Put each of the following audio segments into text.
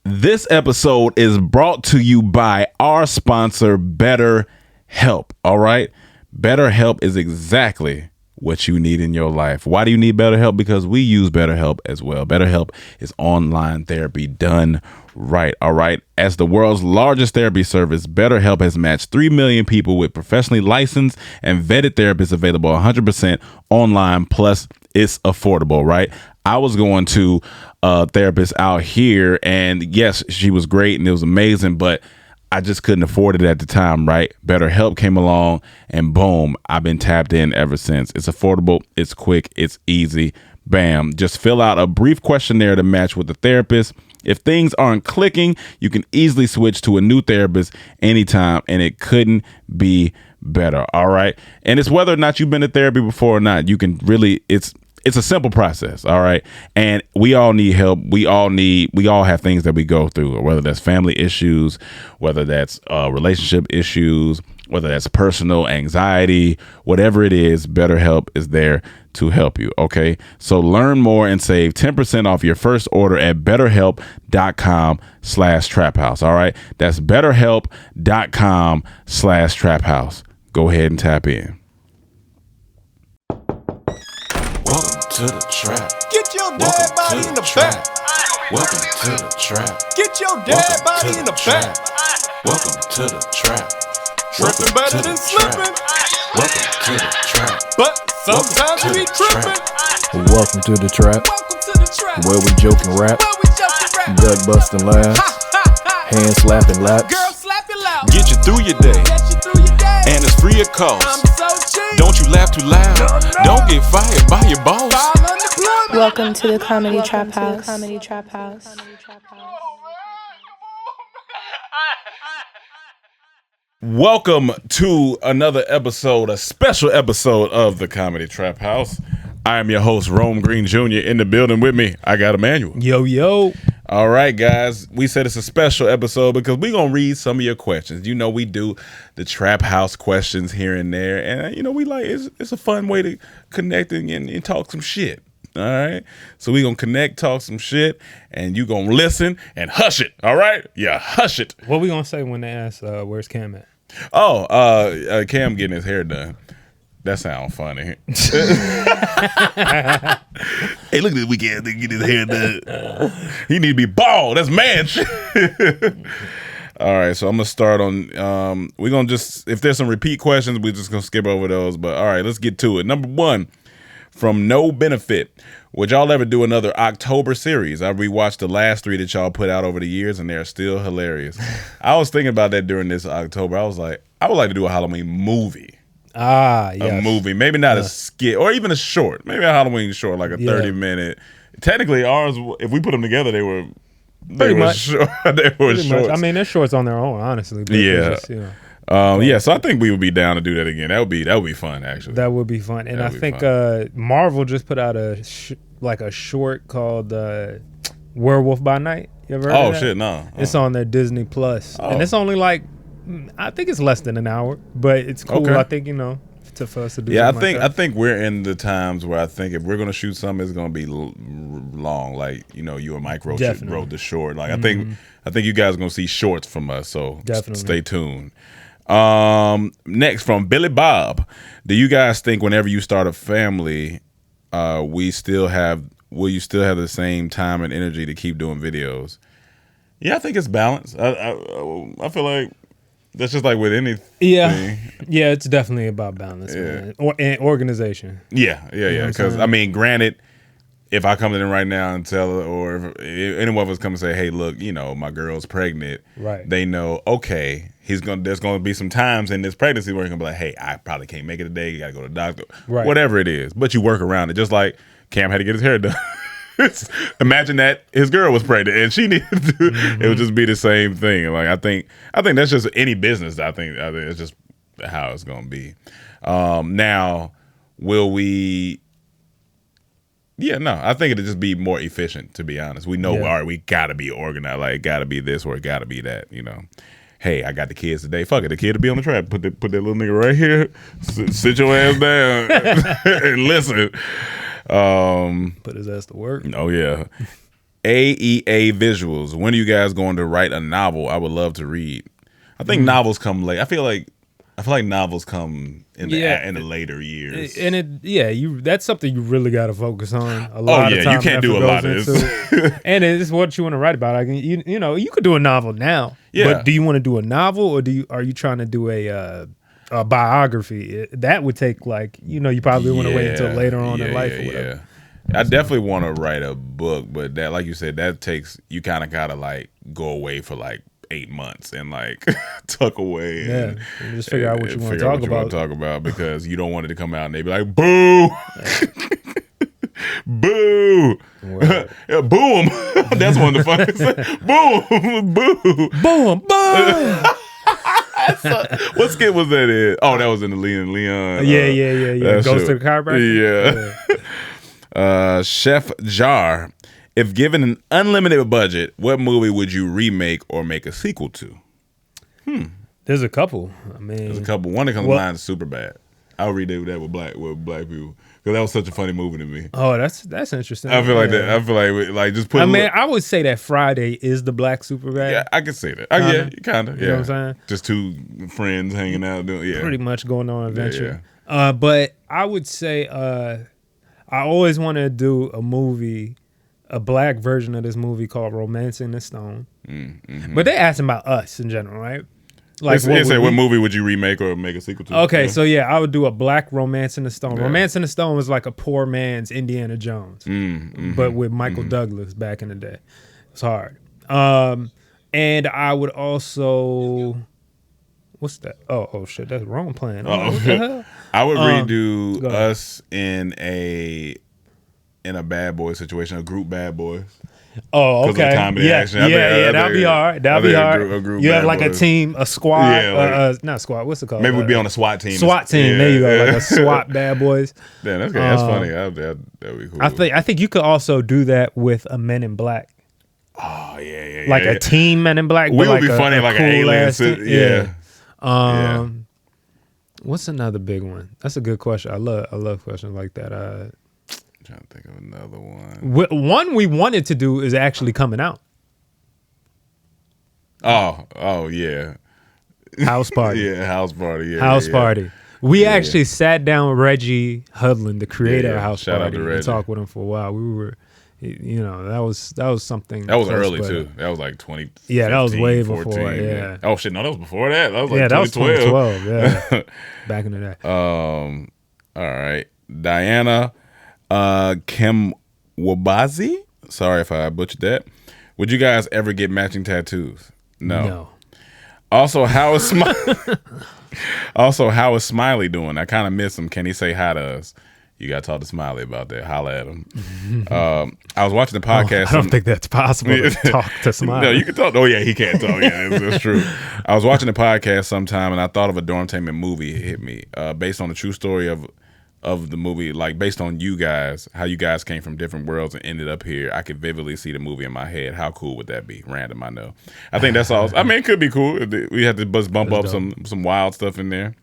This episode is brought to you by our sponsor, BetterHelp. All right? BetterHelp is exactly what you need in your life. Why do you need BetterHelp? Because we use BetterHelp as well. BetterHelp is online therapy done right. All right. As the world's largest therapy service, BetterHelp has matched 3 million people with professionally licensed and vetted therapists available 100% online. Plus, it's affordable, right? I was going to a therapist out here, and yes, she was great and it was amazing, but I just couldn't afford it at the time, right? BetterHelp came along and boom, I've been tapped in ever since. It's affordable, it's quick, it's easy. Bam. Just fill out a brief questionnaire to match with the therapist. If things aren't clicking, you can easily switch to a new therapist anytime, and it couldn't be better. All right. And it's whether or not you've been to therapy before or not. You can really, it's a simple process. All right. And we all need help. We all have things that we go through, whether that's family issues, whether that's relationship issues, whether that's personal anxiety, whatever it is, BetterHelp is there to help you. Okay. So learn more and save 10% off your first order at betterhelp.com/traphouse. All right. That's betterhelp.com/traphouse. Go ahead and tap in. Welcome to the trap. Get your dead body in the back. Welcome to the trap. Get your dead body in the back. Welcome to the trap. Tripping better than slipping. Welcome to the trap. But sometimes we be tripping. Welcome to the trap, Welcome to the trap. where we joke and rap, Where we jump and rap. gut busting laughs, hand slapping laps. Girl, slap your loud. Get you through your day, Get you through your day. and it's free of cost. I'm so cheap. Don't you laugh too loud. No. Don't get fired by your boss. File unemployment. Welcome to the Comedy Trap House. Comedy Trap House. Welcome to another episode, a special episode of the Comedy Trap House. I am your host, Rome Green Jr. In the building with me, I got Emmanuel. Yo. All right, guys. We said it's a special episode because we're going to read some of your questions. You know, we do the Trap House questions here and there. And, you know, we like it's a fun way to connect and talk some shit. All right. So we're going to connect, talk some shit, and you going to listen and hush it. All right. Yeah, hush it. What we gonna say when they ask, where's Cam at? Oh, Cam getting his hair done. That sounds funny. Hey, look at this weekend. They get his hair done. He need to be bald. That's man shit. All right, so I'm gonna start on. We're gonna just, if there's some repeat questions, we're just gonna skip over those. But all right, let's get to it. Number one, from No Benefit. Would y'all ever do another October series? I rewatched the last 3 that y'all put out over the years, and they're still hilarious. I was thinking about that during this October. I was like, I would like to do a Halloween movie. Ah, yeah. A movie, maybe not a skit or even a short, maybe a Halloween short, like a 30-minute. Technically, ours, if we put them together, they were short. They were shorts. I mean, they're shorts on their own, honestly. But Yeah. just, Yeah, so I think we would be down to do that again. That would be fun, actually. that would be fun. And I think Marvel just put out a short called Werewolf by Night. You ever heard of that? Shit, no. It's on their Disney Plus, and it's only like, I think it's less than an hour, but it's cool. Okay. I think for us to do. Yeah, something I think we're in the times where I think if we're gonna shoot something, it's gonna be long. Like, you know, you and Mike wrote the short. Like I think you guys are gonna see shorts from us. So Definitely. stay tuned. Next, from Billy Bob, do you guys think whenever you start a family, will you still have the same time and energy to keep doing videos? Yeah, I think it's balanced. I feel like that's just like with anything. Yeah, it's definitely about balance, man. And organization. Yeah. Because I mean, granted, if I come in right now and tell her, or if any one of us come and say, "Hey, look, you know, my girl's pregnant," right? They know, okay, there's gonna be some times in this pregnancy where he's gonna be like, "Hey, I probably can't make it today. You gotta go to the doctor," right? Whatever it is. But you work around it, just like Cam had to get his hair done. Imagine that his girl was pregnant and she needed to. It would just be the same thing. Like I think that's just any business. I think it's just how it's gonna be. Now, will we? Yeah, no, I think it'll just be more efficient, to be honest. We know, all right, we gotta be organized. Like, it gotta be this or it gotta be that, you know. Hey, I got the kids today. Fuck it, the kid will be on the trap. Put that little nigga right here. Sit your ass down and listen. Put his ass to work. Oh, yeah. AEA Visuals. When are you guys going to write a novel? I would love to read. I think novels come late. I feel like novels come in the later years. And that's something you really got to focus on. A lot of time, you can't do a lot of this. And it's what you want to write about. Like you could do a novel now. Yeah. But do you want to do a novel, or are you trying to do a biography? That would take you probably want to wait until later on in life or whatever. I definitely want to write a book, but that, like you said, that takes, you kind of gotta go away for 8 months and tuck away and just figure out what you want to talk about because you don't want it to come out and they be like, boo. Boo. Yeah, boo 'em. That's one of the funniest. Boom. Boo. Boom. Boom. What skit was that in? Oh, that was in the Leon. Yeah. Goes to the chiropractor. Yeah. Chef Jar. If given an unlimited budget, what movie would you remake or make a sequel to? There's a couple. There's a couple. One that comes to mind is Superbad. I'll redo that with black people because that was such a funny movie to me. Oh, that's interesting. I feel like that. I feel like just put. I would say that Friday is the black Superbad. Yeah, I can say that. Yeah, kind of. Yeah, you know what I'm saying? Just two friends hanging out. Pretty much going on an adventure. Yeah. But I would say I always want to do a movie, a black version of this movie called Romancing the Stone. Mm-hmm. But they're asking about us in general, right? What movie would you remake or make a sequel to? Okay, so I would do a black Romance in the Stone. Yeah. Romance in the Stone was like a poor man's Indiana Jones, but with Michael Douglas back in the day. It's hard. And I would also, what's that? Oh shit, that's the wrong plan. What the hell? I would redo us in a bad boy situation, a group bad boys. Oh, okay. Action. That'd be hard. That'd be hard. A group you have boys. A team, a squad. Not squad. What's it called? Maybe we'd be on a SWAT team. SWAT team. There you go. Like a SWAT bad boys. Damn, that's good. That's funny. That'd be cool. I think you could also do that with a Men in Black. Oh yeah. Like a team Men in Black. We would be funny like an alien. Yeah. What's another big one? That's a good question. I love questions like that. Trying to think of another one. One we wanted to do is actually coming out. Oh yeah. House Party. House Party. Yeah, House Party. We actually sat down with Reggie Hudlin, the creator of House Party, and talked with him for a while. We were, that was something. That was early too. That was like 20. Yeah, that was way 14, before. Yeah. Oh shit, no, that was before that. That was like that was 2012. 2012. Yeah, back in the day. All right, Diana. Kemwabazi? Sorry if I butchered that. Would you guys ever get matching tattoos? No. Also, how is Smiley doing? I kind of miss him. Can he say hi to us? You got to talk to Smiley about that. Holla at him. I was watching the podcast. I don't think that's possible to talk to Smiley. No, you can talk. Oh, yeah, he can't talk. Yeah, that's true. I was watching the podcast sometime, and I thought of a Dormtainment movie. It hit me based on the true story of the movie, like based on you guys, how you guys came from different worlds and ended up here. I could vividly see the movie in my head. How cool would that be? Random, I know. I think that's all. I mean, it could be cool. We had to bump up some wild stuff in there.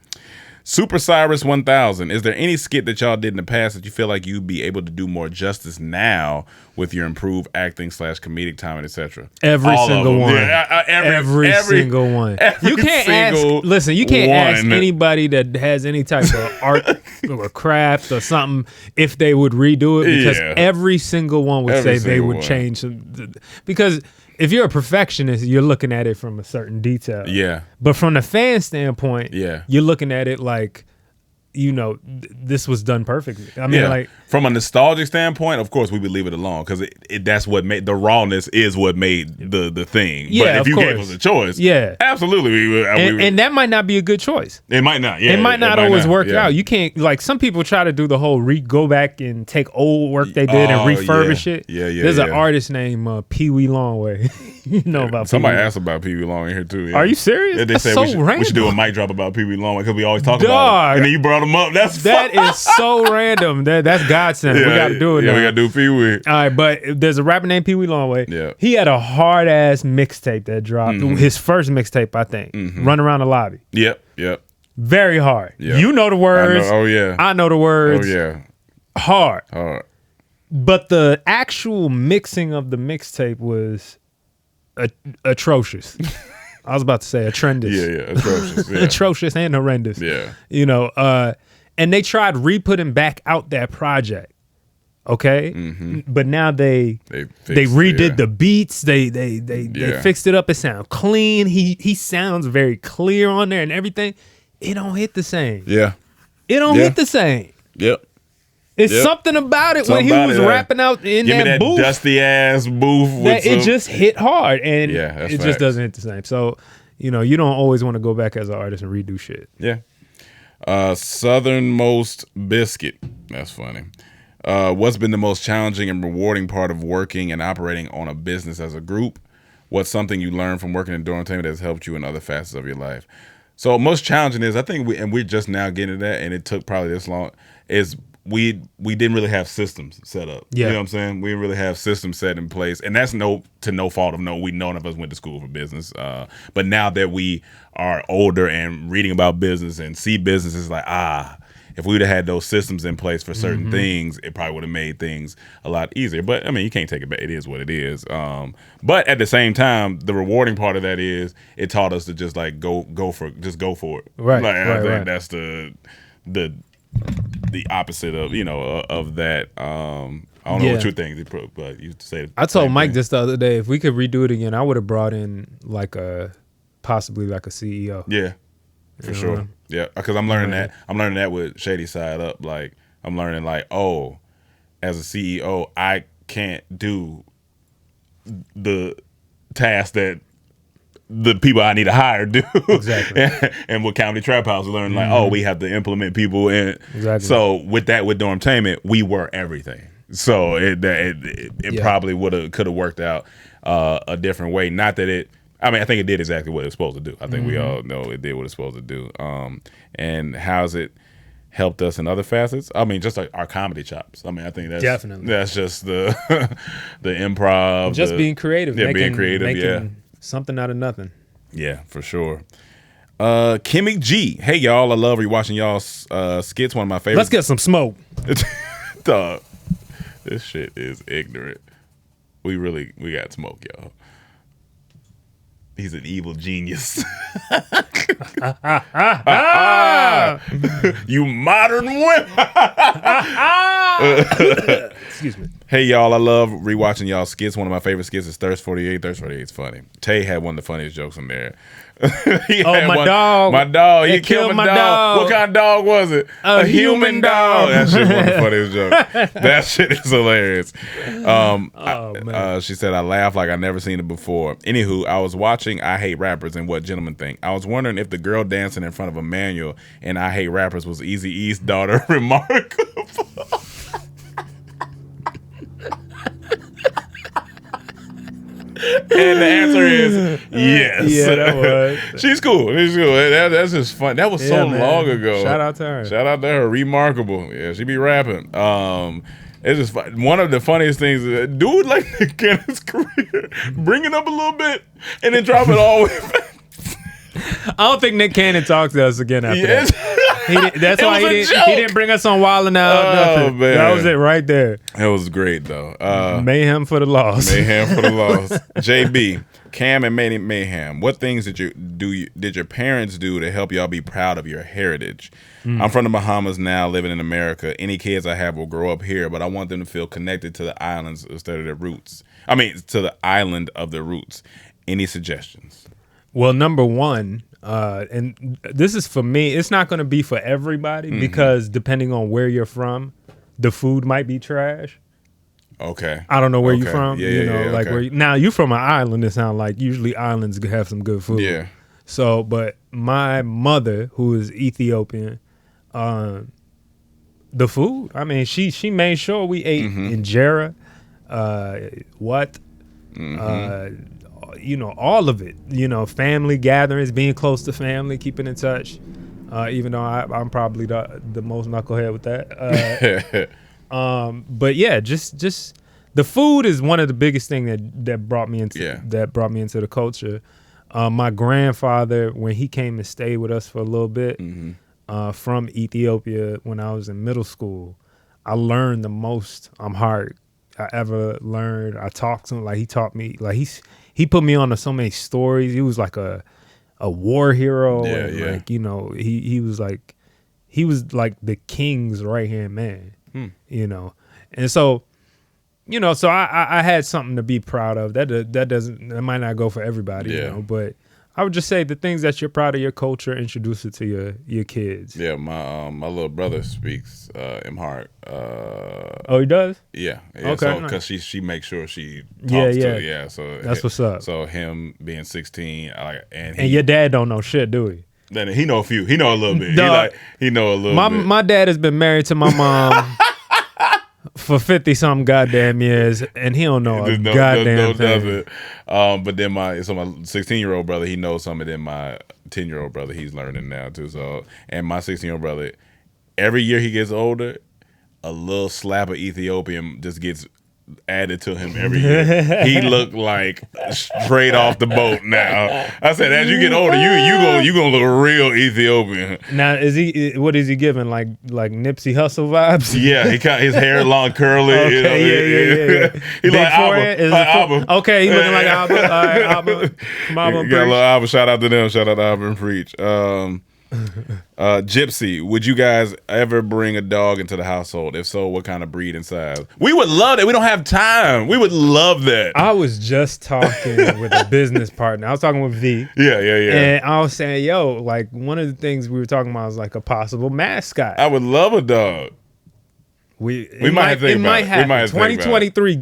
Super Cyrus 1000. Is there any skit that y'all did in the past that you feel like you'd be able to do more justice now with your improved acting / comedic timing, etc.? Every single one. Yeah, every single one. You can't ask. You can't ask anybody that has any type of art or craft or something if they would redo it, because every single one would say they would change some, because if you're a perfectionist, you're looking at it from a certain detail. Yeah. But from the fan standpoint, you're looking at it like, this was done perfectly. I mean, from a nostalgic standpoint, of course, we would leave it alone because that's what made the rawness is what made the thing. Yeah, but if you gave us a choice, absolutely, we would. And that might not be a good choice. It might not. Yeah, it might not always work out. You can't, like, some people try to do the whole go back and take old work they did and refurbish it. Yeah. There's an artist named Pee Wee Longway. You know about somebody asked about Pee Wee Long in here too. Yeah. Are you serious? Yeah, they said we should do a mic drop about Pee Wee Long because we always talk about it. And then you brought him up. That is so random. That's godsend. We got to do it now. Yeah, we got to do Pee Wee. All right, but there's a rapper named Pee Wee Longway. Yeah. He had a hard ass mixtape that dropped. His first mixtape, I think. Run Around the Lobby. Yep. Very hard. Yep. You know the words. I know the words. Oh, yeah. Oh, yeah. Hard. But the actual mixing of the mixtape was atrocious. I was about to say atrocious. Yeah, atrocious. Yeah. Atrocious and horrendous. Yeah. You know, and they tried re-putting back out that project. Okay? But now they redid the beats. They fixed it up. It sounds clean. He sounds very clear on there and everything. It don't hit the same. Yeah. It don't hit the same. Yep. It's something about it when he was rapping out in that booth. Dusty ass booth. That it just hit hard, and that's it just doesn't hit the same. So, you know, you don't always want to go back as an artist and redo shit. Yeah. Southernmost Biscuit. That's funny. What's been the most challenging and rewarding part of working and operating on a business as a group? What's something you learned from working in Dormtainment that has helped you in other facets of your life? So most challenging is, I think, we're just now getting to that, and it took probably this long, is we didn't really have systems set up. Yeah. You know what I'm saying? We didn't really have systems set in place. And that's no fault of none of us went to school for business. But now that we are older and reading about business and see business, it's like, if we would have had those systems in place for certain things, it probably would have made things a lot easier. But I mean, you can't take it back. It is what it is. But at the same time, the rewarding part of that is it taught us to just like go for it. Right. Like, I think right. that's the opposite of of that. I don't know what you think, but you say. I told Mike this the other day. If we could redo it again, I would have brought in possibly a CEO. Yeah, for sure. Yeah, because I'm learning that. I'm learning that with Shady Side Up. Like I'm learning as a CEO, I can't do the task that the people I need to hire do. Exactly. And with Comedy Trap House, we learned we have to implement people. And exactly. So with Dormtainment, we were everything. So it probably could have worked out a different way. Not that it. I mean, I think it did exactly what it was supposed to do. I think we all know it did what it's supposed to do. And how's it helped us in other facets? I mean, just like our comedy chops. I mean, I think that's just the improv. Just being creative. Being creative, something out of nothing. Yeah, for sure. Kimmy G. Hey, y'all. I love rewatching y'all's skits. One of my favorites. Let's get some smoke. Dog, this shit is ignorant. We got smoke, y'all. He's an evil genius. You modern women. Excuse me. Hey, y'all. I love rewatching y'all skits. One of my favorite skits is Thirst 48. Thirst 48 is funny. Tay had one of the funniest jokes in there. Dog. My dog. He They killed my dog. What kind of dog was it? A human dog. That shit one of the funniest jokes. That shit is hilarious. She said, I laughed like I never seen it before. Anywho, I was watching I Hate Rappers and What Gentlemen Think. I was wondering if the girl dancing in front of Emmanuel in I Hate Rappers was Eazy-E's daughter. Remarkable. And the answer is yes. Yeah, that was. She's cool. That's just fun. That was so long ago. Shout out to her. Remarkable. Yeah, she be rapping. It's just fun. One of the funniest things is dude like Nick Cannon's career, bring it up a little bit and then drop it all the way back. I don't think Nick Cannon talked to us again after that. That's why he didn't bring us on Wildin' Out. Nothing. Man. That was it right there. It was great though. Mayhem for the loss. Mayhem for the loss. JB, Cam and Mayhem. What things did your parents do to help y'all be proud of your heritage? I'm from the Bahamas now, living in America. Any kids I have will grow up here, but I want them to feel connected to the islands instead of their roots. I mean, to the island of their roots. Any suggestions? Well, number one, and this is for me, it's not going to be for everybody because depending on where you're from, the food might be trash. Okay. I don't know where you're from. Okay. Now you're from an island. It sounds like usually islands have some good food. Yeah. So, but my mother, who is Ethiopian, the food. I mean, she made sure we ate injera, all of it. Family gatherings, being close to family, keeping in touch. Even though I'm probably the most knucklehead with that. But yeah, just the food is one of the biggest thing that brought me into the culture. My grandfather, when he came and stayed with us for a little bit, from Ethiopia when I was in middle school, I learned the most Amharic I ever learned. I talked to him like he taught me. Like he put me on to so many stories. He was like a war hero. Yeah, and yeah. Like, you know, he was like the king's right hand man. You know, and so. You know, so I had something to be proud of. That might not go for everybody, you know, but I would just say the things that you're proud of your culture, introduce it to your kids. Yeah, my little brother speaks Amharic. Oh, he does? Yeah. Okay. So, because she makes sure she talks to it. Yeah. So that's what's up. So him being 16, and your dad don't know shit, do he? Then he know a few. He know a little bit. He know a little bit. My dad has been married to my mom for 50-something goddamn years, and he don't know a goddamn thing. But then my 16-year-old brother, he knows some, and then my 10-year-old brother, he's learning now too. So, and my 16-year-old brother, every year he gets older, a little slab of Ethiopian just gets added to him every year. He look like straight off the boat now. I said, as you get older, you gonna look real Ethiopian. Now, what is he giving? Like Nipsey Hussle vibes? Yeah, he got his hair long, curly. Okay, yeah. He Big like forehead? Abba. Okay, he looking like Abba. All right, Abba. Come on, Got a little Abba. Shout out to them. Shout out to Abba and Preach. Gypsy, would you guys ever bring a dog into the household? If so, what kind of breed and size? We would love that. We don't have time. We would love that. I was just talking with a business partner. I was talking with V. Yeah. And I was saying, yo, like one of the things we were talking about was like a possible mascot. I would love a dog. We might think about it. Happen. We might think 2023.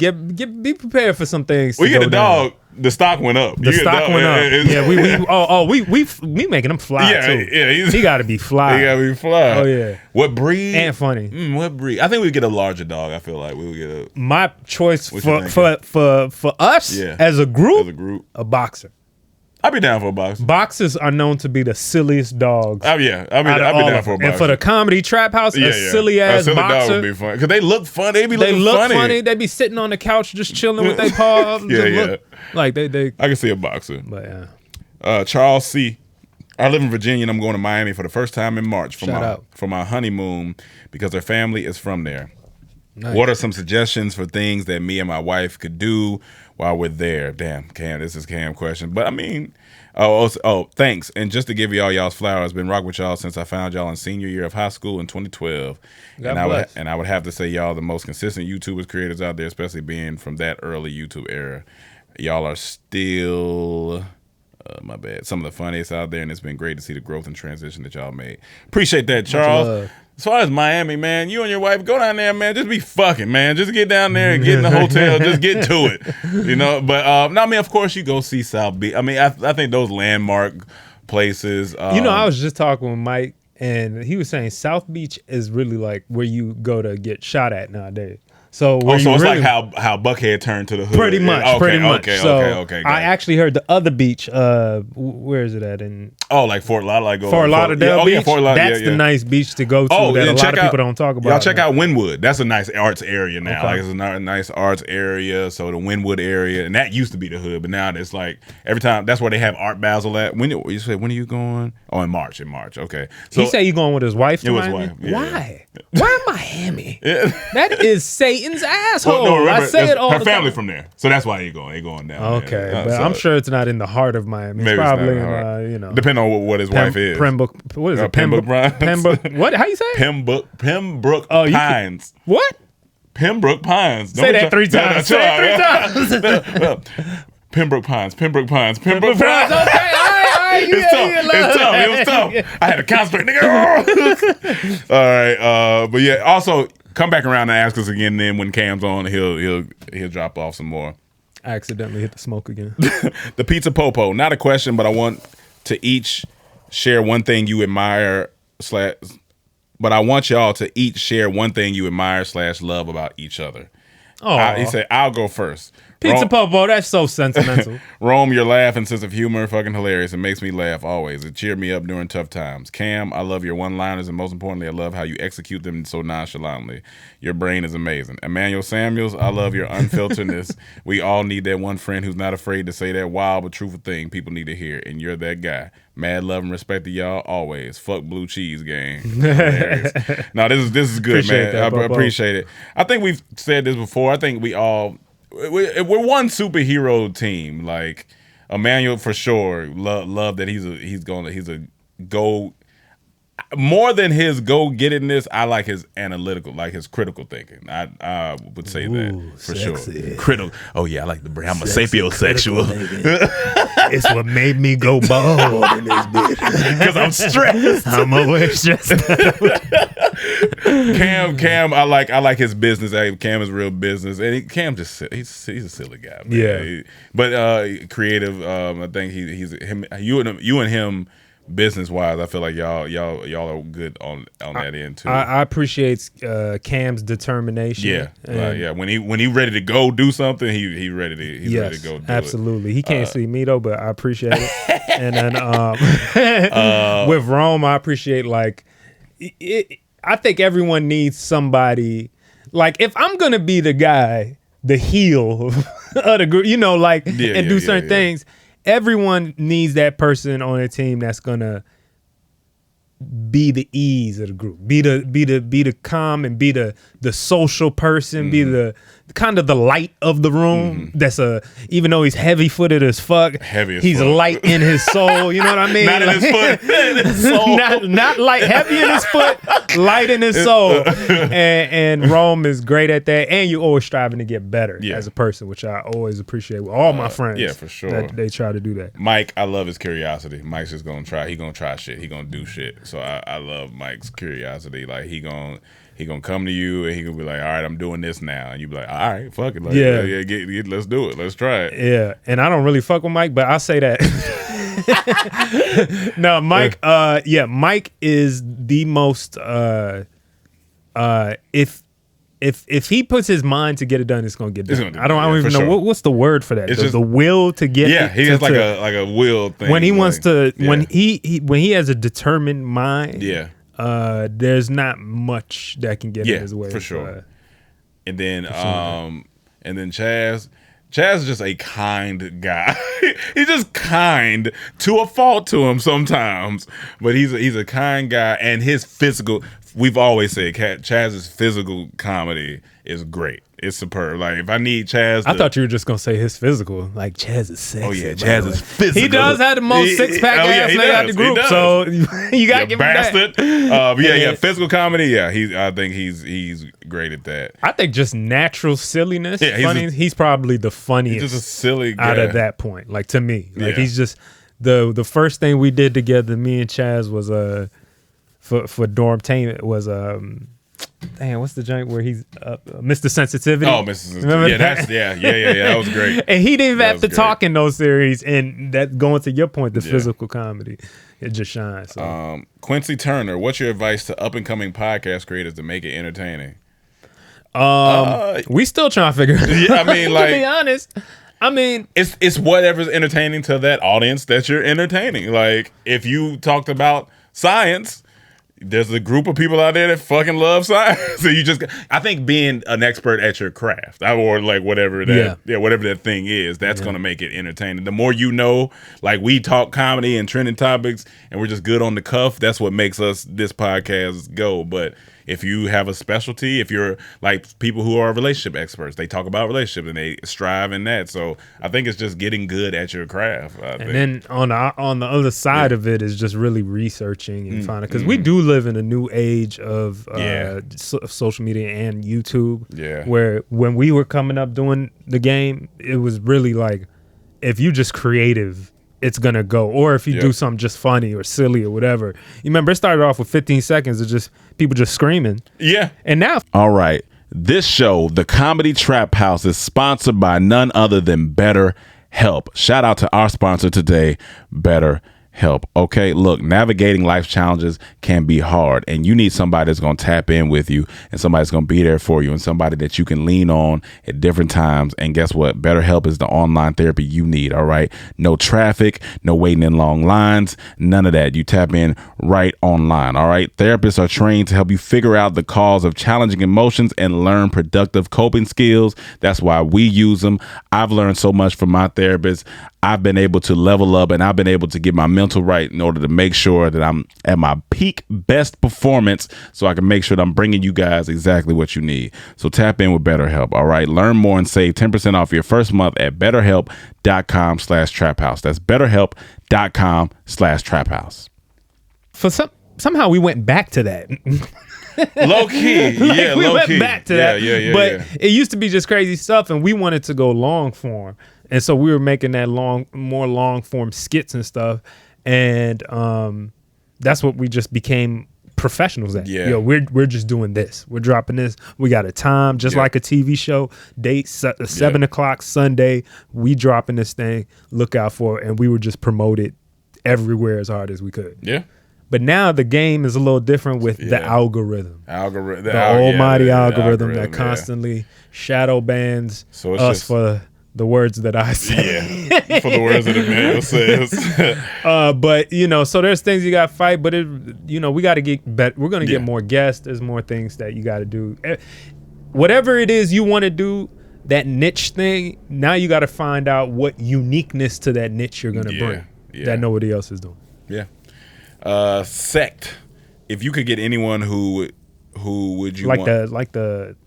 Be prepared for some things. We get a dog. Down. The stock went up. The stock went up. Yeah, we making him fly too. Yeah, he got to be fly. He got to be fly. Oh yeah. What breed? And funny. What breed? I think we would get a larger dog. I feel like we would get a. My choice for us as a group, a boxer. I'd be down for a boxer. Boxers are known to be the silliest dogs. I'd be down for a boxer. And for the comedy trap house, a silly ass boxer dog would be fun because they look fun. They look funny. They be sitting on the couch just chilling with their paws. Like they. I can see a boxer. But yeah. Charles C. I live in Virginia and I'm going to Miami for the first time in March for my honeymoon because her family is from there. Nice. What are some suggestions for things that me and my wife could do while we're there? Damn, Cam, this is Cam's question. But I mean, thanks. And just to give y'all's flowers, been rocking with y'all since I found y'all in senior year of high school in 2012. And I would have to say y'all the most consistent YouTubers, creators out there, especially being from that early YouTube era. Y'all are still... my bad. Some of the funniest out there, and it's been great to see the growth and transition that y'all made. Appreciate that, Charles. As far as Miami, man, you and your wife go down there, man. Just be fucking, man. Just get down there and get in the hotel. Just get to it, you know. But I mean, of course, you go see South Beach. I mean, I think those landmark places. I was just talking with Mike, and he was saying South Beach is really like where you go to get shot at nowadays. So it's like how Buckhead turned to the hood. Pretty much. Okay. I actually heard the other beach. Where is it at? Like Fort Lauderdale. Fort Lauderdale Beach. Fort Lauderdale. That's the nice beach to go to that a lot of people don't talk about. Y'all check out Wynwood. That's a nice arts area now. Okay. Like it's a nice arts area. So the Wynwood area, and that used to be the hood, but now it's like every time that's where they have Art Basel at. When are you going? Oh, in March. Okay. So he say he going with his wife to Miami? Miami? His wife. Yeah. Why? Why Miami? That is Satan's asshole. Well, no, remember, I say it all her the family time. from there, so that's why he's going down. Okay, there. but I'm sure it's not in the heart of Miami. It's probably in, depending on what his wife is. Pembroke. What is it? Pembroke. What? How you say it? Pembroke Pines. What? Pembroke Pines. Say that 3 times. Say it 3 times. Pembroke Pines. Okay, all right. It was tough. I had to concentrate, nigga. All right, but yeah. Also, come back around and ask us again. Then when Cam's on, he'll drop off some more. I accidentally hit the smoke again. The Pizza Popo. Not a question, but I want to each share one thing you admire but I want y'all to each share one thing you admire / love about each other. Oh, he said, I'll go first. Pizza Popo, that's so sentimental. Rome, your laugh and sense of humor, fucking hilarious. It makes me laugh always. It cheered me up during tough times. Cam, I love your one-liners, and most importantly, I love how you execute them so nonchalantly. Your brain is amazing. Emmanuel Samuels, I love your unfilteredness. We all need that one friend who's not afraid to say that wild but truthful thing people need to hear, and you're that guy. Mad love and respect to y'all always. Fuck blue cheese gang. No, this is good, Appreciate man. that, I appreciate it. I think we've said this before. I think we're one superhero team. Like Emmanuel for sure. Love that he's a go. More than his go-gettedness, I like his analytical, like his critical thinking. I would say that for sexy. sure. Critical. Oh yeah, I like the brand. I'm a sapiosexual. It's what made me go bald in this bitch. Because I'm stressed. I'm always stressed. Cam, I like his business. Hey, Cam is real business, and Cam he's a silly guy. Man. Yeah, but creative. I think he's him. You and him. Business wise, I feel like y'all are good on that end too. I appreciate Cam's determination. Yeah. When he ready to go do something, he's ready to go do absolutely. He can't see me though, but I appreciate it. And then with Rome, I appreciate I think everyone needs somebody. Like if I'm gonna be the guy, the heel of the group, and do certain things. Everyone needs that person on their team that's gonna be the ease of the group, be the calm and be the social person, be the kind of the light of the room. That's even though he's heavy footed as fuck, he's light in his soul. You know what I mean? Not in his foot, in his soul. not light, heavy in his foot, light in his soul. And Rome is great at that. And you're always striving to get better as a person, which I always appreciate with all my friends. Yeah, for sure. That they try to do that. Mike, I love his curiosity. Mike's just gonna try. He gonna try shit. He gonna do shit. So I love Mike's curiosity. Like he gonna come to you and he gonna be like, all right, I'm doing this now, and you be like, all right, fuck it, let's do it, let's try it. Yeah, and I don't really fuck with Mike, but I say that. No, Mike. Mike is the most. If he puts his mind to get it done, it's gonna get done. I don't even know what's the word for that. It's just the will to get. Yeah, he has like a will thing. When he wants to, when he has a determined mind. Yeah. There's not much that can get in his way. For sure. And then Chaz is just a kind guy. He's just kind to a fault to him sometimes, but he's a kind guy, and his physical. We've always said Chaz's physical comedy is great. It's superb. Like if I need Chaz, I thought you were just gonna say his physical. Like Chaz is sexy. Oh yeah, Chaz is physical. He does have the most six pack ass nigga out the group. So you gotta give him bastard. that. Physical comedy. Yeah, I think he's great at that. I think just natural silliness. Yeah, he's probly the funniest. He's just a silly guy. Out of that point. Like to me, he's just the first thing we did together. Me and Chaz was for Dormtainment was damn, what's the joint where he's Mr. Sensitivity? Oh, Mr. Sensitivity. Yeah, that was great. And he didn't even have to talk in those series. And that going to your point, the physical comedy, it just shines. So. Quincy Turner, what's your advice to up and coming podcast creators to make it entertaining? We still trying to figure it out. Yeah, I mean, like, to be honest. I mean, it's whatever's entertaining to that audience that you're entertaining. Like, if you talked about science, there's a group of people out there that fucking love science. So I think being an expert at your craft, or like whatever that thing is, that's gonna make it entertaining. The more you know, like we talk comedy and trending topics, and we're just good on the cuff. That's what makes this podcast go. But if you have a specialty, if you're like people who are relationship experts, they talk about relationships and they strive in that. So I think it's just getting good at your craft. Then on the other side of it is just really researching and finding, because we do live in a new age of social media and YouTube. Yeah. Where when we were coming up doing the game, it was really like, if you just creative, it's gonna go. Or if you do something just funny or silly or whatever. You remember it started off with 15 seconds of just people just screaming. Yeah. And now. All right. This show, The Comedy Trap House, is sponsored by none other than BetterHelp. Shout out to our sponsor today, BetterHelp. help. Okay, look, navigating life's challenges can be hard, and you need somebody that's going to tap in with you, and somebody that's going to be there for you, and somebody that you can lean on at different times. And guess what? BetterHelp is the online therapy you need. All right, no traffic, no waiting in long lines, none of that. You tap in right online. All right, therapists are trained to help you figure out the cause of challenging emotions and learn productive coping skills. That's why we use them. I've learned so much from my therapist. I've been able to level up, and I've been able to get my mental right in order to make sure that I'm at my peak best performance, so I can make sure that I'm bringing you guys exactly what you need. So tap in with BetterHelp. All right, learn more and save 10% off your first month at betterhelp.com/traphouse. That's betterhelp.com/traphouse. For somehow we went back to that. Low key, yeah, we low went key. back to that. But it used to be just crazy stuff, and we wanted to go long form, and so we were making that more long form skits and stuff, and that's what we just became professionals at. Yeah. Yo, we're just doing this. We're dropping this. We got a time, just like a TV show. Date 7 o'clock Sunday. We dropping this thing. Look out for it, and we would just promote it everywhere as hard as we could. Yeah. But now the game is a little different with the algorithm. The almighty algorithm that constantly shadow bans so us for the words that I say. Yeah, for the words that Emmanuel says. But, so there's things you got to fight, but, we got to get better. We're going to get more guests. There's more things that you got to do. Whatever it is you want to do, that niche thing, now you got to find out what uniqueness to that niche you're going to bring that nobody else is doing. Yeah. Sect. If you could get anyone who would you want? Like the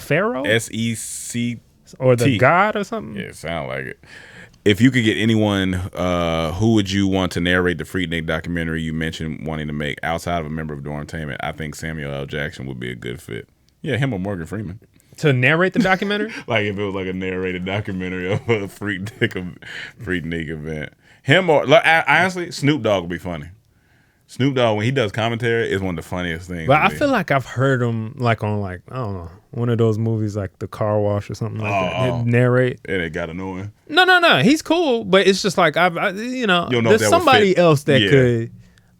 pharaoh? SECT or the god or something? Yeah, sound like it. If you could get anyone, who would you want to narrate the Freaknik documentary you mentioned wanting to make outside of a member of Dormtainment? I think Samuel L. Jackson would be a good fit. Yeah, him or Morgan Freeman. To narrate the documentary? Like if it was like a narrated documentary of a Freaknik event. Him or honestly, Snoop Dogg would be funny. Snoop Dogg, when he does commentary, is one of the funniest things. But I feel like I've heard him I don't know, one of those movies like The Car Wash or something like that. He'd narrate. And it got annoying. No. He's cool, but it's just like there's somebody else that could.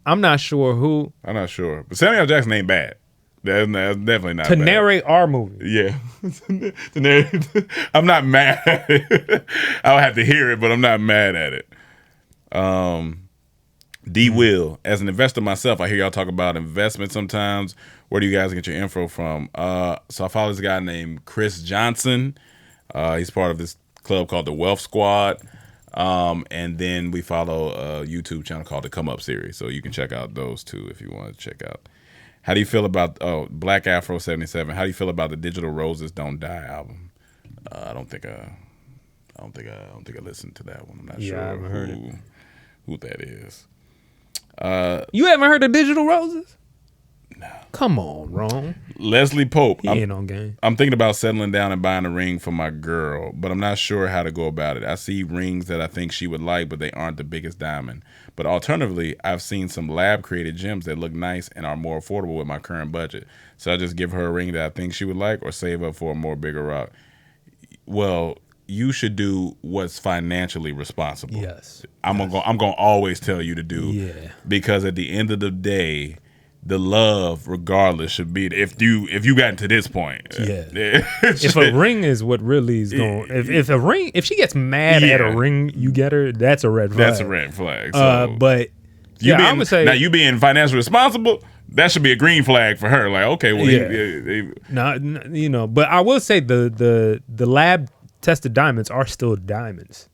I'm not sure who. I'm not sure, but Samuel L. Jackson ain't bad. That's definitely not to bad. Narrate our movie. Yeah, to narrate. I'm not mad at it. I'll have to hear it, but I'm not mad at it. D. Will, as an investor myself, I hear y'all talk about investment sometimes. Where do you guys get your info from? So I follow this guy named Chris Johnson. He's part of this club called the Wealth Squad. And then we follow a YouTube channel called the Come Up Series. So you can check out those two if you want to check out. How do you feel about Black Afro 77? How do you feel about the Digital Roses Don't Die album? I don't think I listened to that one. I'm not sure I haven't heard it. Who that is. You haven't heard of Digital Roses? No. Come on, Ron. Leslie Pope. He ain't on game. I'm thinking about settling down and buying a ring for my girl, but I'm not sure how to go about it. I see rings that I think she would like, but they aren't the biggest diamond. But alternatively, I've seen some lab-created gems that look nice and are more affordable with my current budget. So I just give her a ring that I think she would like or save up for a more bigger rock. Well, you should do what's financially responsible. Yes. I'm gonna always tell you to do, because at the end of the day, the love, regardless, should be if you got to this point. If a ring is what really is going, if she gets mad at a ring you get her, that's a red flag. That's a red flag. So but I would say now you being financially responsible, that should be a green flag for her. Like, okay, well, but I will say the lab tested diamonds are still diamonds.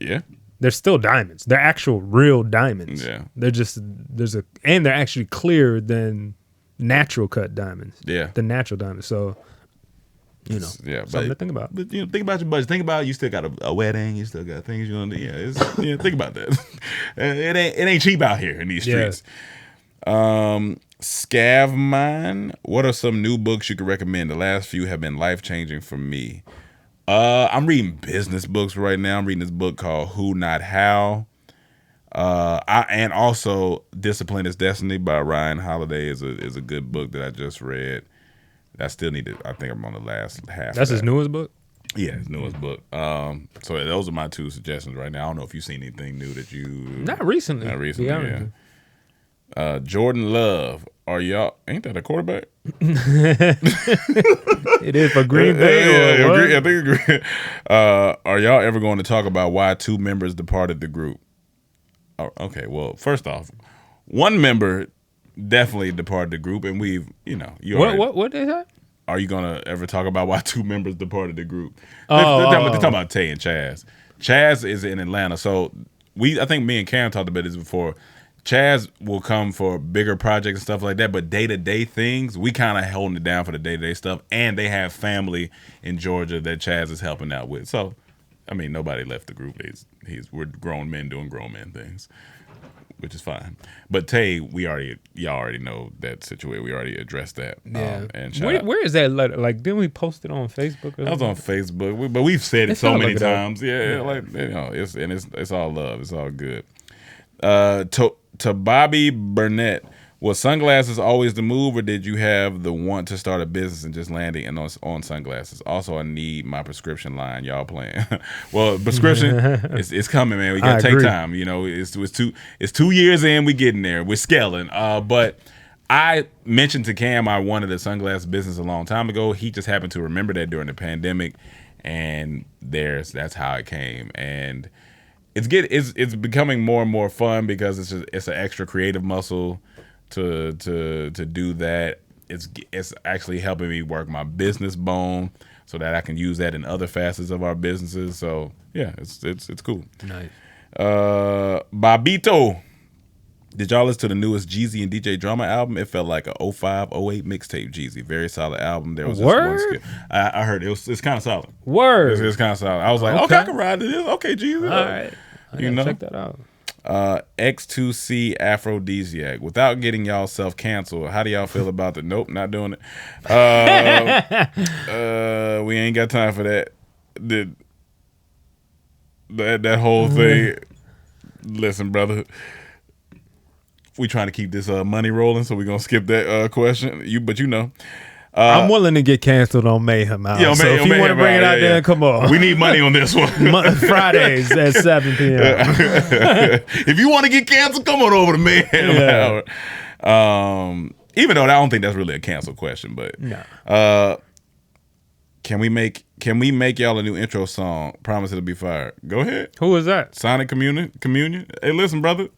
Yeah. They're still diamonds. They're actual real diamonds. Yeah. They're just and they're actually clearer than natural cut diamonds. Yeah. The natural diamonds. So, something to think about. But think about your budget. Think about you still got a wedding. You still got things you want to do. Think about that. It ain't cheap out here in these streets. Scavmine, what are some new books you could recommend? The last few have been life-changing for me. I'm reading business books right now. I'm reading this book called Who Not How. And also Discipline is Destiny by Ryan Holiday is a good book that I just read. I still need to. I think I'm on the last half. That's his newest book? Yeah, his newest book. So those are my 2 suggestions right now. I don't know if you've seen anything new that you... Not recently. Not recently, yeah. Jordan Love. Are y'all... Ain't that a quarterback? It is for Green Bay or what? I think it's Green. Are y'all ever going to talk about why 2 members departed the group? Oh, okay, well, first off, 1 member definitely departed the group, and we've, What is that? Are you gonna ever talk about why 2 members departed the group? Oh, they're talking about Tay and Chaz. Chaz is in Atlanta, so I think me and Cam talked about this before. Chaz will come for bigger projects and stuff like that, but day-to-day things, we kind of holding it down for the day-to-day stuff, and they have family in Georgia that Chaz is helping out with. So, I mean, nobody left the group. We're grown men doing grown men things, which is fine. But Tay, y'all already know that situation. We already addressed that. Yeah. And where is that letter? Like, didn't we post it on Facebook? Or that was on Facebook, but we've said it so many times. Yeah, like it's all love. It's all good. To Bobby Burnett, was sunglasses always the move, or did you have the want to start a business and just landing on sunglasses? Also, I need my prescription line. Y'all playing? Well, prescription, it's coming, man. We gotta take time. It's 2 years in. We getting there. We're scaling. But I mentioned to Cam I wanted a sunglass business a long time ago. He just happened to remember that during the pandemic, and that's how it came. And it's becoming more and more fun because it's an extra creative muscle to do that. It's actually helping me work my business bone so that I can use that in other facets of our businesses. So yeah, it's cool. Nice. Babito, did y'all listen to the newest Jeezy and DJ Drama album? It felt like a 05, 08 mixtape Jeezy. Very solid album. There was this one skill. I heard it's kind of solid. Word. It's kind of solid. I was like, okay, I can ride to this. Okay, Jeezy. All right. Check that out. X2C Aphrodisiac. Without getting y'all self-canceled, how do y'all feel about the... Nope, not doing it. We ain't got time for that. That whole thing. Listen, brother. We trying to keep this money rolling, so we're going to skip that question. But you know. I'm willing to get canceled on Mayhem out. So if you want to bring it out there, come on. We need money on this one. Fridays at 7 p.m. If you want to get canceled, come on over to Mayhem Hour. Even though I don't think that's really a cancel question, but no. Can we make y'all a new intro song? Promise it'll be fire. Go ahead. Who is that? Sonic Communion. Hey, listen, brother.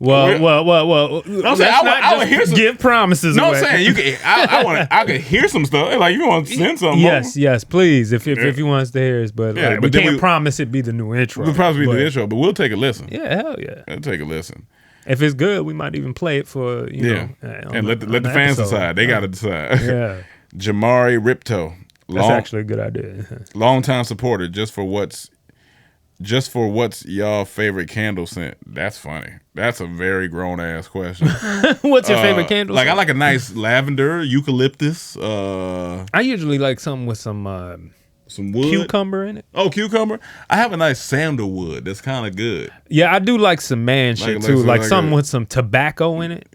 Well. I'm saying I would hear some. Give promises. No, away. I'm saying you can. I could hear some stuff. Like you want to send something. Yes, please. If you want us to hear us, but we can't promise it be the new intro. We'll probably be the intro, but we'll take a listen. Yeah, hell yeah. We'll take a listen. If it's good, we might even play it for and let the fans decide. They got to decide. Yeah. Jamari Ripto. That's actually a good idea. Longtime supporter. Just for what's y'all favorite candle scent? That's funny. That's a very grown ass question. What's your favorite candle scent? I like a nice lavender, eucalyptus. I usually like something with some wood, cucumber in it. Oh, cucumber. I have a nice sandalwood. That's kind of good. Yeah, I do like some man shit too. Like something with some tobacco in it.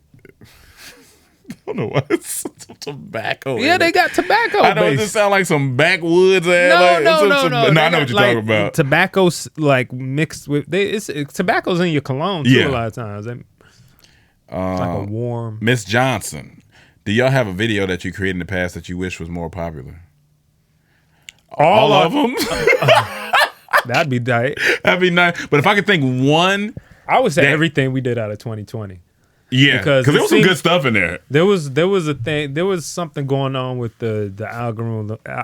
I don't know what some tobacco. Yeah, they got tobacco. I know it just sound like some backwoods. No. I know what you're talking about. Tobacco's like mixed with. Tobacco's in your cologne too. A lot of times. It's like a warm. Miss Johnson, do y'all have a video that you created in the past that you wish was more popular? All of them. That'd be tight. That'd be nice. But if I could think one, I would say everything we did out of 2020. Yeah, because there was some good stuff in there. There was a thing. There was something going on with the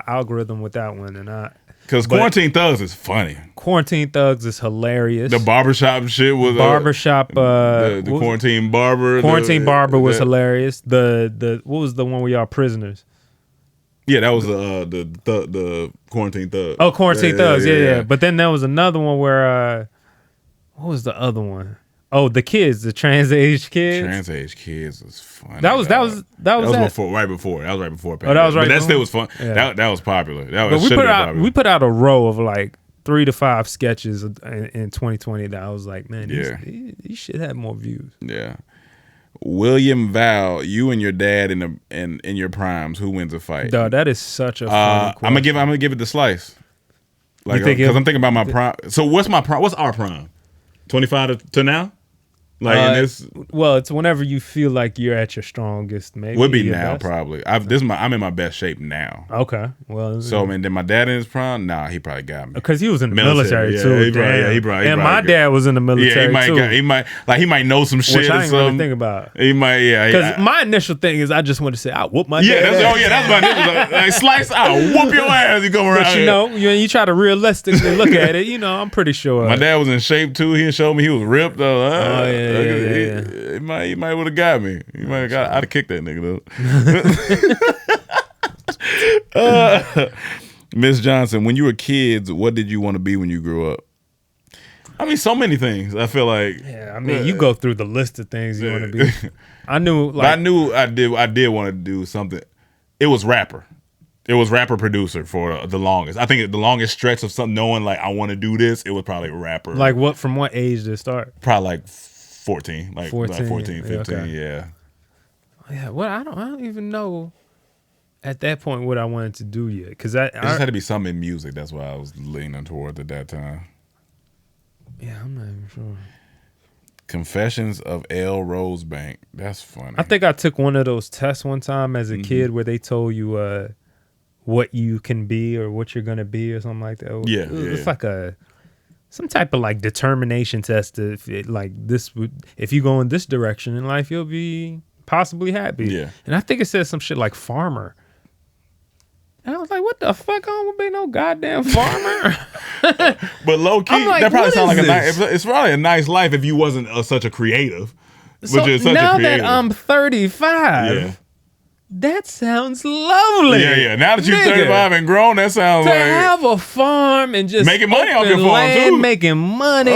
algorithm with that one, and because Quarantine Thugs is funny. Quarantine Thugs is hilarious. The barbershop shit was the quarantine barber. Quarantine barber was hilarious. The what was the one where y'all prisoners? Yeah, that was the Quarantine Thugs. Oh, Quarantine Thugs. Yeah. But then there was another one where what was the other one? Oh, the kids, the trans-age kids. Trans-age kids was funny. That was right before. That was right before. Oh, that was right. But that still was fun. Yeah. That was popular. We put out a row of like 3 to 5 sketches in 2020 that I was like, man, these should have more views. Yeah. William Val, you and your dad in your primes, who wins a fight? Dog, that is such a funny question. I'm gonna give it to Slice. Like, because I'm thinking about my prime. So what's my prime? What's our prime? 25 to now? Like in this, well, it's whenever you feel like you're at your strongest. Maybe would be now, best. Probably. I'm in my best shape now. Okay, well, so I mean, then my dad in his prime, nah, he probably got me because he was in the military too. He probably and my dad was in the military too. He might know some shit. Which I ain't really think about. He might, Because my initial thing is I just want to say I whoop my dad. That's my initial. Like slice, I'll whoop your ass. You go around. But you try to realistically look at it. I'm pretty sure my dad was in shape too. He showed me he was ripped though. Yeah. He might would have got me. He might have got. I'd have kicked that nigga though. Miss Johnson, when you were kids, what did you want to be when you grew up? I mean, so many things. I feel like. Yeah, I mean, you go through the list of things you want to be. I knew I did want to do something. It was rapper. It was rapper producer for the longest. I think the longest stretch of something knowing like I want to do this, it was probably rapper. Like what? From what age did it start? Probably like 14, like 14, 15, okay. yeah. Yeah, well, I don't even know at that point what I wanted to do yet, because it just had to be something in music. That's why I was leaning towards at that time. Yeah, I'm not even sure. Confessions of L. Rosebank. That's funny. I think I took one of those tests one time as a kid where they told you what you can be or what you're gonna be or something like that. It's like some type of like determination test. If you go in this direction in life, you'll be possibly happy. Yeah. And I think it says some shit like farmer. And I was like, what the fuck? I don't be no goddamn farmer. But low key, that probably sounds like it's probably a nice life if you wasn't such a creative. So now that I'm 35, that sounds lovely. Yeah. Now that you're 35 and grown, that sounds like have a farm and just making money off your farm too. Making money,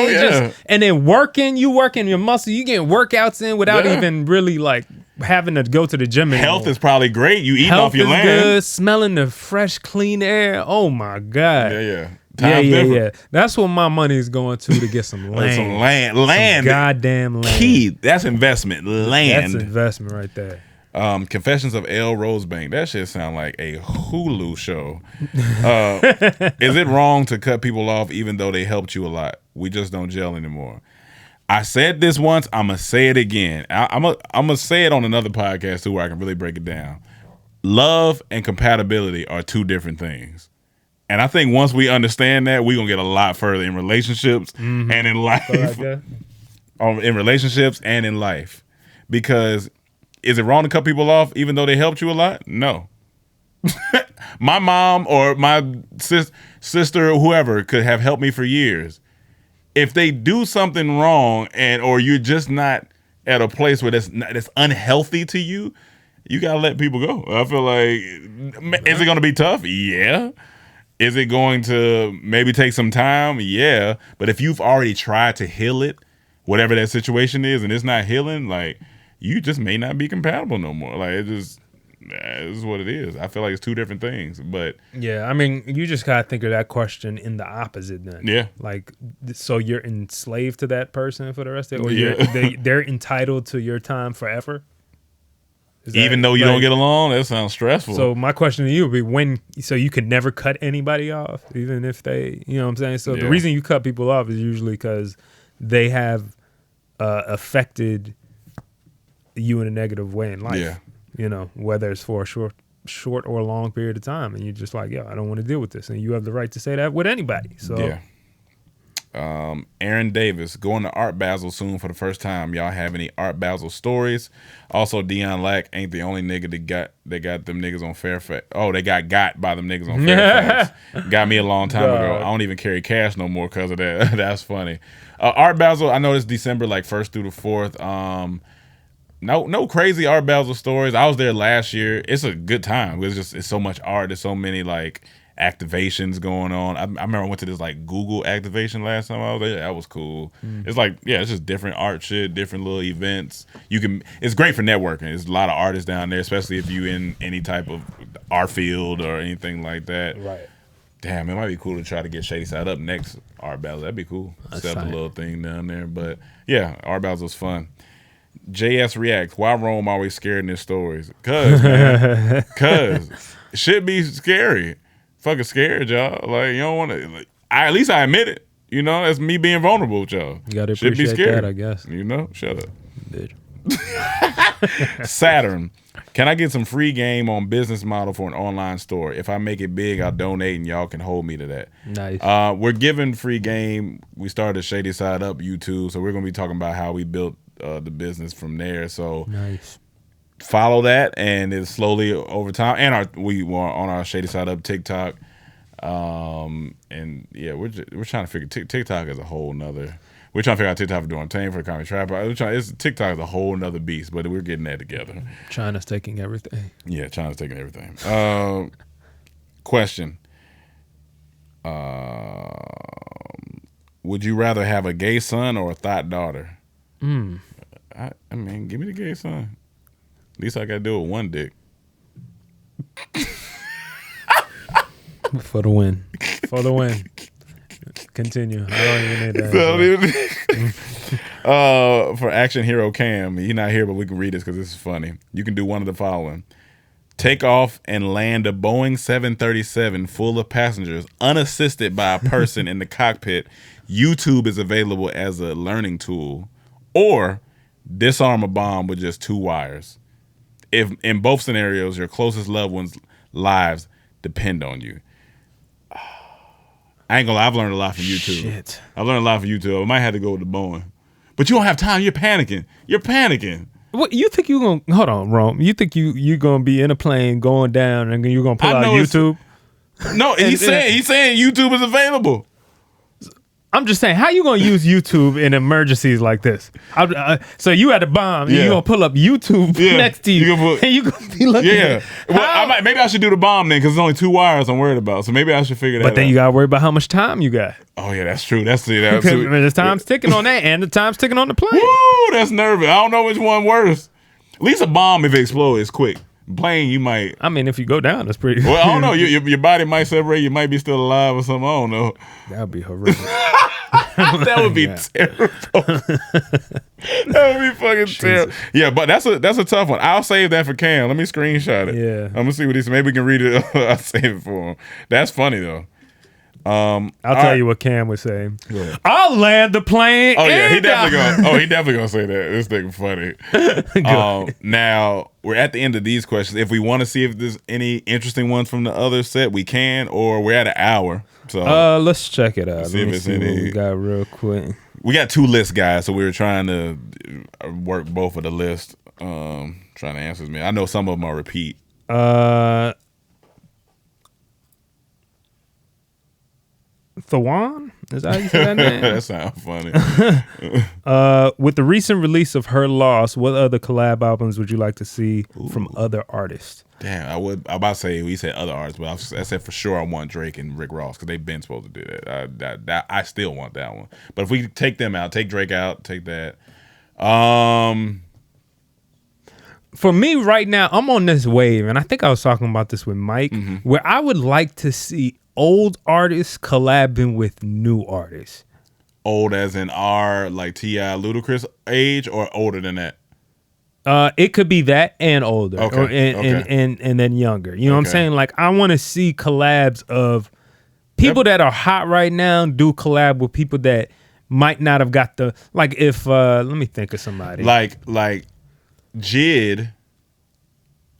and then you working your muscle, you getting workouts in without even really like having to go to the gym anymore. Health is probably great. You eating off your land. Good, smelling the fresh, clean air. Oh my God. Yeah. Yeah. That's what my money is going to get some land. Some land. Some goddamn land. Key. That's investment. Land. That's investment right there. Confessions of L. Rosebank. That shit sound like a Hulu show. Is it wrong to cut people off even though they helped you a lot? We just don't gel anymore. I said this once. I'm going to say it again. I'm going to say it on another podcast too where I can really break it down. Love and compatibility are two different things. And I think once we understand that, we're going to get a lot further in relationships and in life. In relationships and in life. Because is it wrong to cut people off even though they helped you a lot? No. My mom or my sister or whoever could have helped me for years. If they do something wrong or you're just not at a place where that's unhealthy to you, you got to let people go. I feel like, is it going to be tough? Yeah. Is it going to maybe take some time? Yeah. But if you've already tried to heal it, whatever that situation is, and it's not healing, like, you just may not be compatible no more. Like, it just, this is what it is. I feel like it's two different things. But yeah, I mean, you just gotta think of that question in the opposite then. Yeah. Like, so you're enslaved to that person for the rest of it? Or they're entitled to your time forever? Even though you don't get along? That sounds stressful. So my question to you would be so you can never cut anybody off, even if they, you know what I'm saying? So the reason you cut people off is usually because they have affected you in a negative way in life. Yeah. You know, whether it's for a short or long period of time, and you're just like, I don't want to deal with this, and you have the right to say that with anybody. So yeah. Aaron Davis, going to Art Basel soon for the first time. Y'all have any Art Basel stories? Also, Dion Lack ain't the only nigga that got them niggas on Fairfax. Oh, they got by them niggas on Fairfax. Got me a long time ago. I don't even carry cash no more because of that. That's funny. Art Basel, I know it's December like 1st through the 4th. No crazy Art Basel stories. I was there last year. It's a good time. It's so much art. There's so many like activations going on. I remember I went to this like Google activation last time I was there. That was cool. It's like, it's just different art shit, different little events. It's great for networking. There's a lot of artists down there, especially if you in any type of art field or anything like that. Right. Damn, it might be cool to try to get Shady Side up next Art Basel. That'd be cool. Set up a little thing down there. But yeah, Art Basel's fun. JS reacts, why Rome always scared in his stories? Cause shit be scary. Fucking scared, y'all. Like, you don't want to, like, at least I admit it. You know, that's me being vulnerable with y'all. You gotta Should be appreciate scared, that, I guess. You know, shut up. Bitch. Saturn, can I get some free game on business model for an online store? If I make it big, I'll donate, and y'all can hold me to that. Nice. We're giving free game. We started Shady Side Up YouTube, so we're gonna be talking about how we built the business from there. So Nice. follow that, and it's slowly over time. And we were on our Shady Side Up TikTok. And yeah, we're trying to figure TikTok is a whole nother. We're trying to figure out TikTok for Dormtainment for the comedy trap. TikTok is a whole nother beast, but we're getting that together. China's taking everything. Yeah, China's taking everything. Question: would you rather have a gay son or a thought daughter? I mean, give me the gay son. At least I got to do it with one dick. For the win. For the win. Continue. I don't even need that. For Action Hero Cam, he's not here, but we can read this because this is funny. You can do one of the following: take off and land a Boeing 737 full of passengers, unassisted by a person in the cockpit. YouTube is available as a learning tool. Or disarm a bomb with just 2 wires. If in both scenarios, your closest loved ones' lives depend on you. I ain't gonna lie, I've learned a lot from YouTube. Shit. I've learned a lot from YouTube. I might have to go with the Boeing. But you don't have time. You're panicking. You're panicking. What you think you gonna hold on, Rome? You think you gonna be in a plane going down and you're gonna pull out YouTube? No, he's saying YouTube is available. I'm just saying, how you gonna use YouTube in emergencies like this? So you at a bomb, and you gonna pull up YouTube next to you, and you gonna be looking. Yeah. Well, maybe I should do the bomb then, because there's only 2 wires I'm worried about. So maybe I should figure that out. But then you gotta worry about how much time you got. Oh yeah, that's true. That's the time's ticking on that, and the time's ticking on the plane. Woo, that's nervous. I don't know which one worse. At least a bomb, if it explodes, is quick. Plane, you might. I mean, if you go down, that's pretty. Well, I don't know. Your body might separate. You might be still alive or something. I don't know. That'd be horrific. That would be terrible. That would be fucking terrible. Yeah, but that's a tough one. I'll save that for Cam. Let me screenshot it. Yeah. I'm gonna see what he said. Maybe we can read it. I'll save it for him. That's funny though. I'll tell you what Cam was saying. I'll land the plane. Oh yeah, he definitely gonna say that. This thing funny. Now we're at the end of these questions. If we want to see if there's any interesting ones from the other set, we can. Or we're at an hour. So let's check it out. See if it's any. What we got real quick. We got 2 lists, guys. So we were trying to work both of the lists. Trying to answer me. I know some of them are repeat. Thawan? Is that how you say that name? That sounds funny. With the recent release of Her Loss, what other collab albums would you like to see from other artists? Damn, I'm about to say we said other artists, but I said for sure I want Drake and Rick Ross because they've been supposed to do that. I still want that one. But if we take them out, take Drake out, take that. For me right now, I'm on this wave, and I think I was talking about this with Mike, where I would like to see old artists collabing with new artists. Old as in our like T.I. Ludacris age, or older than that? It could be that and older, and then younger. You know what I'm saying? Like, I want to see collabs of people that are hot right now do collab with people that might not have got the, like, if let me think of somebody like Jid.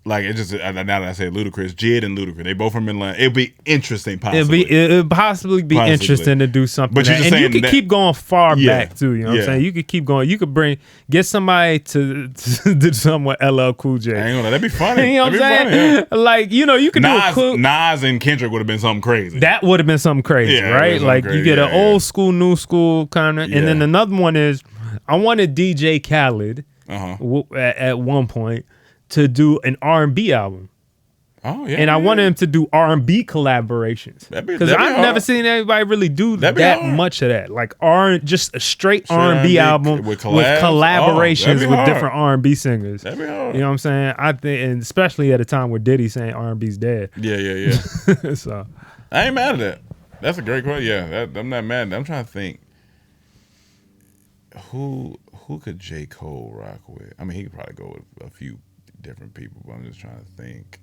Like, it just, now that I say Ludacris, Jid and Ludacris, they both from Atlanta. It'd be interesting, possibly. It'd possibly be interesting to do something. But and you could keep going far back too. You know what I'm saying? You could keep going. You could get somebody to do something with LL Cool J. I ain't gonna, that'd be funny. You know what I'm saying? Yeah. Like, you know, you could do Nas and Kendrick would have been something crazy. That would have been something crazy, right? Like, you get an old school, new school kind of. And then another one is, I wanted DJ Khaled at one point to do an R&B album. Oh yeah, and I wanted him to do R&B collaborations because I've never seen anybody really do that much of that. Like just a straight R&B album with collaborations with different R&B singers. That'd be hard. You know what I'm saying? I think, and especially at a time where Diddy saying R&B's dead. Yeah. So I ain't mad at that. That's a great question. Yeah, I'm not mad at that. I'm trying to think who could J. Cole rock with. I mean, he could probably go with a few different people, but I'm just trying to think.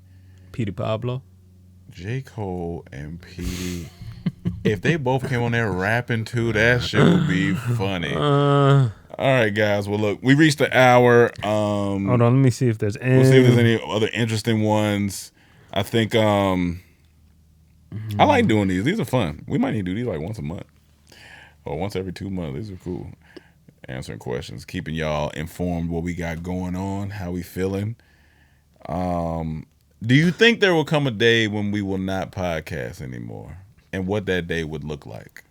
Petey Pablo, J. Cole and Petey. If they both came on there rapping too, that shit would be funny. All right, guys. Well, look, we reached the hour. Hold on, let me see if there's any. We'll see if there's any other interesting ones. I think I like doing these. These are fun. We might need to do these like once a month or once every 2 months. These are cool. Answering questions, keeping y'all informed what we got going on, how we feeling. Do you think there will come a day when we will not podcast anymore, and what that day would look like?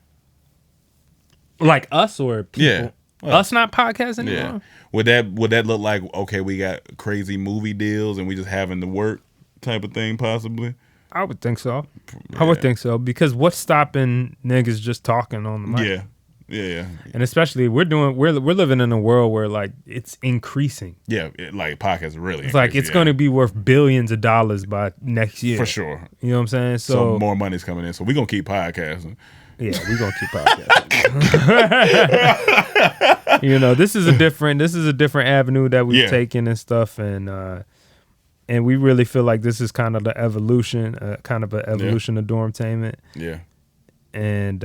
Like us or people? Yeah. Well, us not podcast anymore? Yeah. Would that look like, okay, we got crazy movie deals and we just having to work type of thing possibly? I would think so. I would think so, because what's stopping niggas just talking on the mic? Yeah. And especially we're living in a world where like it's increasing. Yeah, like podcasts really. It's like it's going to be worth billions of dollars by next year. For sure. You know what I'm saying? So more money's coming in. So we're going to keep podcasting. Yeah, we're going to keep podcasting. You know, this is a different avenue that we've taken and stuff, and we really feel like this is kind of the evolution, of Dormtainment. Yeah. And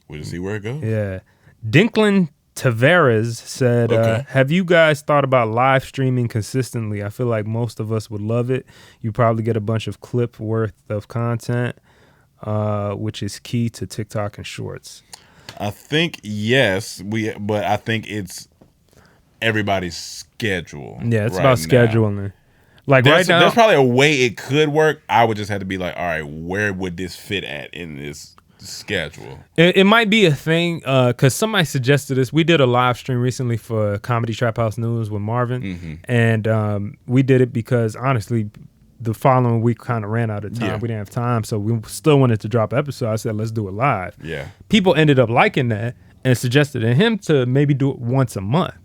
we'll just see where it goes. Yeah. Dinklin Tavares said, have you guys thought about live streaming consistently? I feel like most of us would love it. You probably get a bunch of clip worth of content, which is key to TikTok and Shorts. I think yes, but I think it's everybody's schedule. Yeah, it's about scheduling. Like there's right now, probably a way it could work. I would just have to be like, all right, where would this fit at in this schedule? It might be a thing because somebody suggested this. We did a live stream recently for Comedy Trap House News with Marvin, and we did it because honestly, the following week kind of ran out of time. Yeah. We didn't have time, so we still wanted to drop an episode. I said, let's do it live. Yeah. People ended up liking that and suggested to him to maybe do it once a month.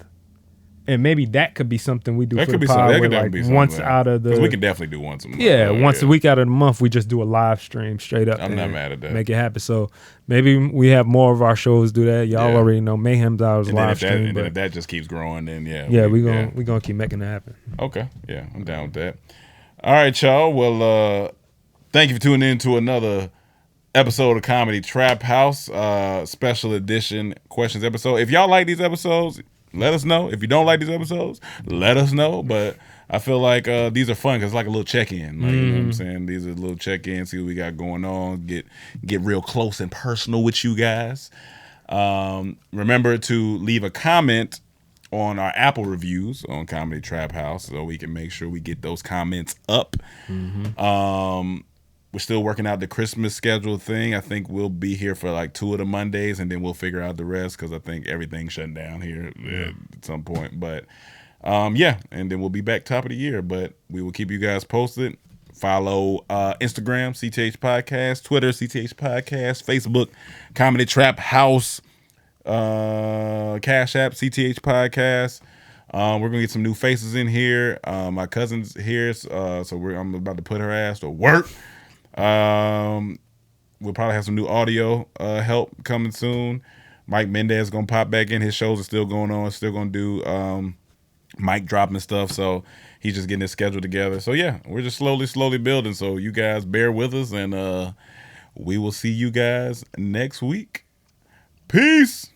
And maybe that could be something we do That for could the be pod, something. where That could like be something. once out of the... Because we can definitely do once a month. Yeah, once a week out of the month, we just do a live stream straight up. I'm not mad at that. Make it happen. So maybe we have more of our shows do that. Y'all already know Mayhem's hours live stream. And then if that just keeps growing, then we gonna keep making it happen. Okay, yeah, I'm down with that. All right, y'all. Well, thank you for tuning in to another episode of Comedy Trap House, special edition questions episode. If y'all like these episodes, let us know. If you don't like these episodes, let us know. But I feel like these are fun because it's like a little check-in. Like, you know what I'm saying? These are a little check-in, see what we got going on, get real close and personal with you guys. Remember to leave a comment on our Apple reviews on Comedy Trap House so we can make sure we get those comments up. We're still working out the Christmas schedule thing. I think we'll be here for like 2 of the Mondays, and then we'll figure out the rest because I think everything's shutting down here at some point. But and then we'll be back top of the year. But we will keep you guys posted. Follow Instagram, CTH Podcast, Twitter, CTH Podcast, Facebook, Comedy Trap House, Cash App, CTH Podcast. We're gonna get some new faces in here. My cousin's here, so I'm about to put her ass to work. We'll probably have some new audio help coming soon. Mike Mendez is gonna pop back in. His shows are still going on. Still gonna do mic dropping stuff. So he's just getting his schedule together. So yeah, we're just slowly building. So you guys bear with us, and we will see you guys next week. Peace.